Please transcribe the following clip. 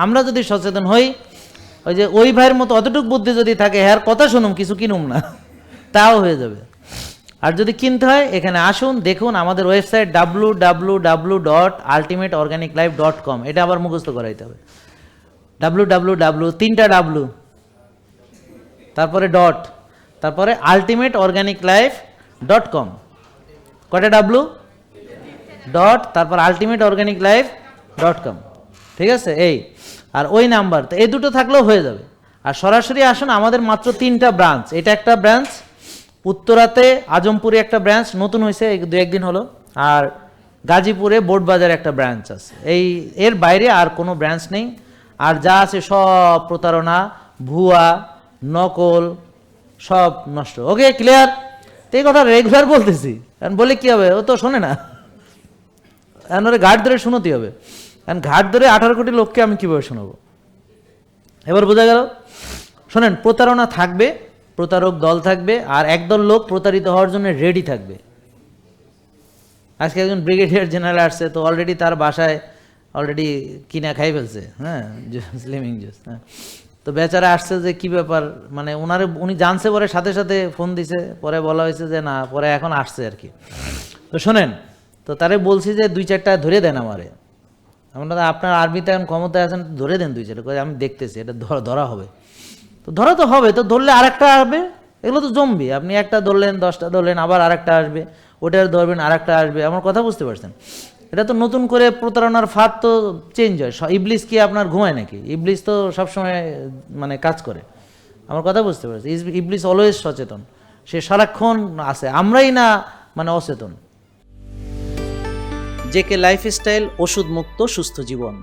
আমরা যদি সচেতন হই, ওই যে ওই ভাইয়ের মতো অতটুক বুদ্ধি যদি থাকে, হ্যার কথা শুনুম কিছু কিনুম না, তাও হয়ে যাবে। আর যদি কিনতে হয় এখানে আসুন, দেখুন আমাদের ওয়েবসাইট www.ultimateorganiclife.com, এটা আবার মুখস্থ করাইতে হবে। www, 3টা ডাব্লু, তারপরে ডট, তারপরে ultimateorganiclife.com। কয়টা ডাব্লু? ডট, তারপর ultimateorganiclife.com। ঠিক আছে? এই আর ওই নাম্বার, তো এই দুটো থাকলেও হয়ে যাবে। আর সরাসরি আসুন, আমাদের মাত্র 3টা ব্রাঞ্চ। এটা একটা ব্রাঞ্চ, উত্তরাতে আজমপুরে একটা ব্রাঞ্চ নতুন হয়েছে, 2-1 দিন হলো, আর গাজীপুরে বোর্ডবাজারে একটা ব্রাঞ্চ আছে। এর বাইরে আর কোনো ব্রাঞ্চ নেই। আর যা আছে সব প্রতারণা, ভুয়া, নকল, সব নষ্ট। ওকে, ক্লিয়ার? তো এই কথা রেগুলার বলতেছি, কারণ বলে কি হবে, ও তো শোনে না, এখন ওরে ঘাট ধরে শুনোতে হবে। কারণ ঘাট ধরে 18 কোটি লোককে আমি কীভাবে শোনাবো? এবার বোঝা গেল? শোনেন, প্রতারণা থাকবে, প্রতারক দল থাকবে, আর একদল লোক প্রতারিত হওয়ার জন্য রেডি থাকবে। আজকে একজন ব্রিগেডিয়ার জেনারেল আসছে, তো অলরেডি তার বাসায় অলরেডি কিনা খাই ফেলছে, হ্যাঁ, স্লিমিং জুস। হ্যাঁ, তো বেচারা আসছে যে কি ব্যাপার, মানে উনি জানছে, পরে সাথে সাথে ফোন দিছে, পরে বলা হয়েছে যে না, পরে এখন আসছে আর কি। তো শোনেন, তো তারে বলছি যে 2-4টা ধরে দেন আমারে। আপনার আর্মিতে এখন ক্ষমতায় আছেন, ধরে দেন 2-4টা, আমি দেখতেছি, এটা ধরা হবে। তো ধরা তো হবে, তো ধরলে আরেকটা আসবে, এগুলো তো জম্বি। আপনি একটা ধরলেন, 10টা ধরলেন, আবার আরেকটা আসবে, ওটার ধরবেন, আরেকটা আসবে। আমার কথা বুঝতে পারছেন? এটা তো নতুন করে প্রতারণার ফাঁদ তো চেঞ্জ হয়। ইবলিস কি আপনার ঘুমায় নাকি? ইবলিস তো সবসময় মানে কাজ করে। আমার কথা বুঝতে পারছি? ইবলিস অলওয়েজ সচেতন, সে সারাক্ষণ আছে, আমরাই না মানে অচেতন। জেকে লাইফস্টাইল, ওষুধ মুক্ত সুস্থ জীবন।